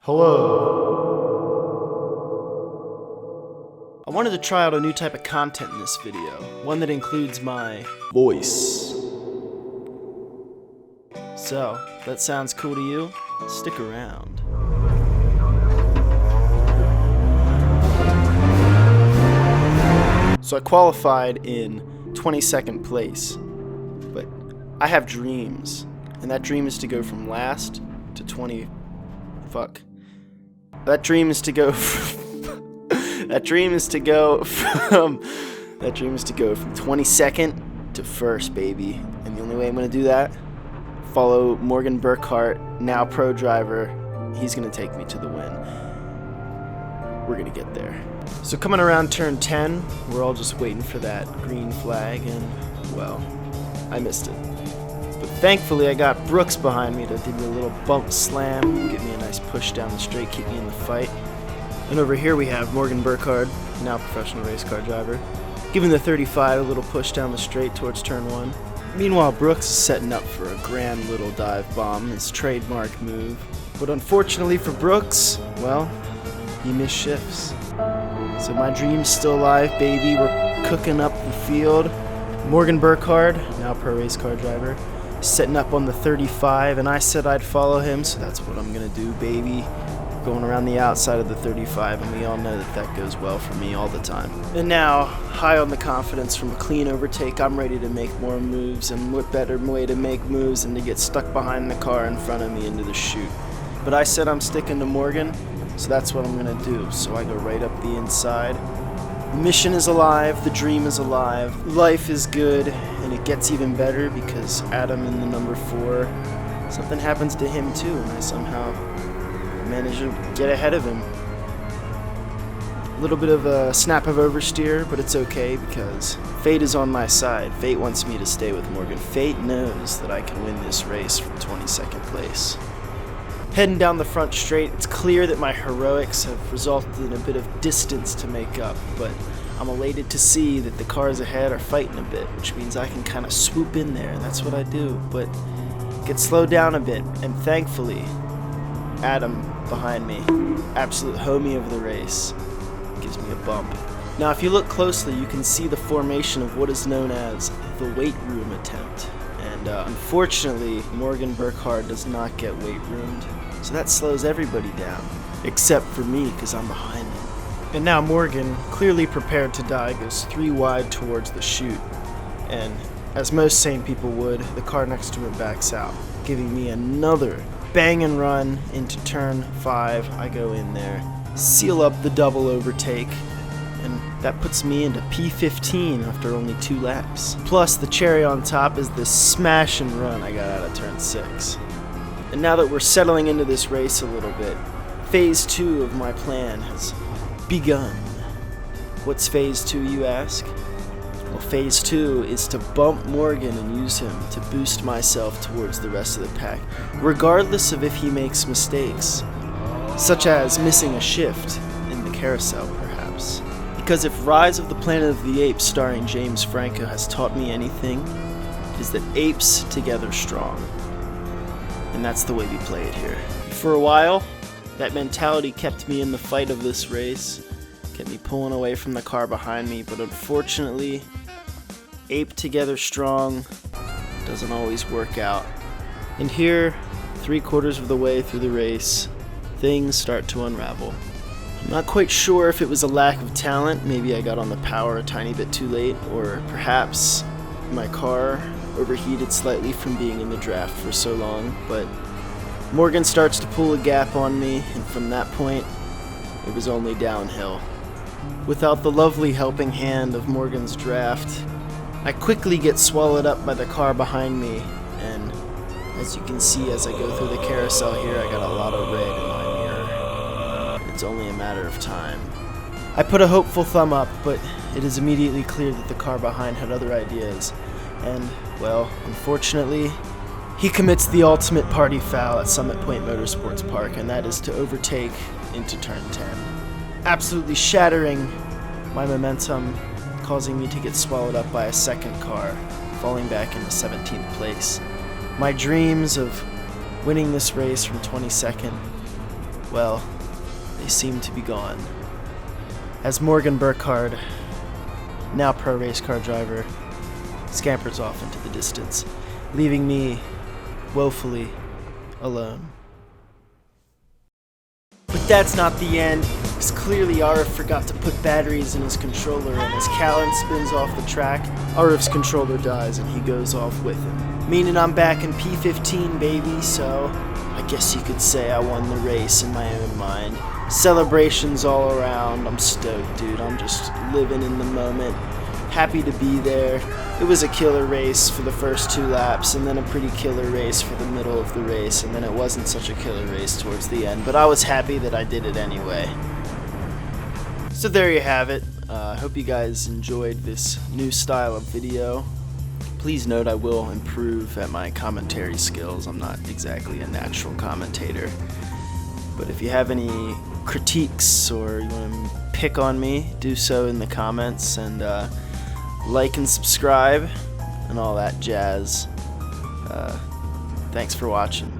Hello. I wanted to try out a new type of content in this video, one that includes my voice. So, if that sounds cool to you, stick around. So I qualified in 22nd place, but I have dreams, and that dream is to go from last to 20. Fuck. That dream is to go from 22nd to first, baby. And the only way I'm gonna do that, follow Morgan Burkhart, now pro driver. He's gonna take me to the win. We're gonna get there. So coming around turn 10, we're all just waiting for that green flag, and well, I missed it. But thankfully I got Brooks behind me to do me a little bump slam, get me a nice push down the straight, keep me in the fight. And over here we have Morgan Burkhart, now professional race car driver, giving the 35 a little push down the straight towards turn 1. Meanwhile, Brooks is setting up for a grand little dive bomb, his trademark move. But unfortunately for Brooks, well, he missed shifts. So my dream's still alive, baby. We're cooking up the field. Morgan Burkhart, now pro race car driver, setting up on the 35, and I said I'd follow him, so that's what I'm gonna do, baby. Going around the outside of the 35, and we all know that that goes well for me all the time. And now, high on the confidence from a clean overtake, I'm ready to make more moves, and what better way to make moves than to get stuck behind the car in front of me into the chute. But I said I'm sticking to Morgan, so that's what I'm gonna do. So I go right up the inside. The mission is alive, the dream is alive, life is good, and it gets even better because Adam in the number 4, something happens to him too, and I somehow manage to get ahead of him. A little bit of a snap of oversteer, but it's okay because fate is on my side. Fate wants me to stay with Morgan. Fate knows that I can win this race from 22nd place. Heading down the front straight, it's clear that my heroics have resulted in a bit of distance to make up, but I'm elated to see that the cars ahead are fighting a bit, which means I can kind of swoop in there, and that's what I do, but get slowed down a bit, and thankfully, Adam behind me, absolute homie of the race, gives me a bump. Now if you look closely, you can see the formation of what is known as the weight room attempt. And unfortunately, Morgan Burkhart does not get weight roomed, so that slows everybody down, except for me, because I'm behind him. And now Morgan, clearly prepared to die, goes 3 wide towards the chute, and as most sane people would, the car next to him backs out, giving me another bang and run into turn 5. I go in there, seal up the double overtake, and that puts me into P15 after only 2 laps. Plus, the cherry on top is this smash and run I got out of turn 6. And now that we're settling into this race a little bit, phase 2 of my plan has begun. What's phase 2, you ask? Well, phase 2 is to bump Morgan and use him to boost myself towards the rest of the pack, regardless of if he makes mistakes, such as missing a shift in the carousel, perhaps. Because if Rise of the Planet of the Apes starring James Franco has taught me anything, it is that apes together strong. And that's the way we play it here. For a while, that mentality kept me in the fight of this race, kept me pulling away from the car behind me, but unfortunately, ape together strong doesn't always work out. And here, 3/4 of the way through the race, things start to unravel. I'm not quite sure if it was a lack of talent, maybe I got on the power a tiny bit too late, or perhaps my car overheated slightly from being in the draft for so long, but Morgan starts to pull a gap on me, and from that point, it was only downhill. Without the lovely helping hand of Morgan's draft, I quickly get swallowed up by the car behind me, and as you can see as I go through the carousel here, I got a lot of red in my mirror. It's only a matter of time. I put a hopeful thumb up, but it is immediately clear that the car behind had other ideas, and, well, unfortunately, he commits the ultimate party foul at Summit Point Motorsports Park, and that is to overtake into turn 10. Absolutely shattering my momentum, causing me to get swallowed up by a second car, falling back into 17th place. My dreams of winning this race from 22nd well, they seem to be gone. As Morgan Burkhardt, now pro race car driver, scampers off into the distance, leaving me woefully alone. But that's not the end, because clearly Arif forgot to put batteries in his controller, and as Callan spins off the track, Arif's controller dies and he goes off with him. Meaning I'm back in P15, baby, so I guess you could say I won the race in my own mind. Celebrations all around, I'm stoked, dude. I'm just living in the moment, happy to be there. It was a killer race for the first 2 laps, and then a pretty killer race for the middle of the race, and then it wasn't such a killer race towards the end, but I was happy that I did it anyway. So there you have it. I hope you guys enjoyed this new style of video. Please note I will improve at my commentary skills. I'm not exactly a natural commentator. But if you have any critiques or you want to pick on me, do so in the comments, and like and subscribe and all that jazz. Thanks for watching.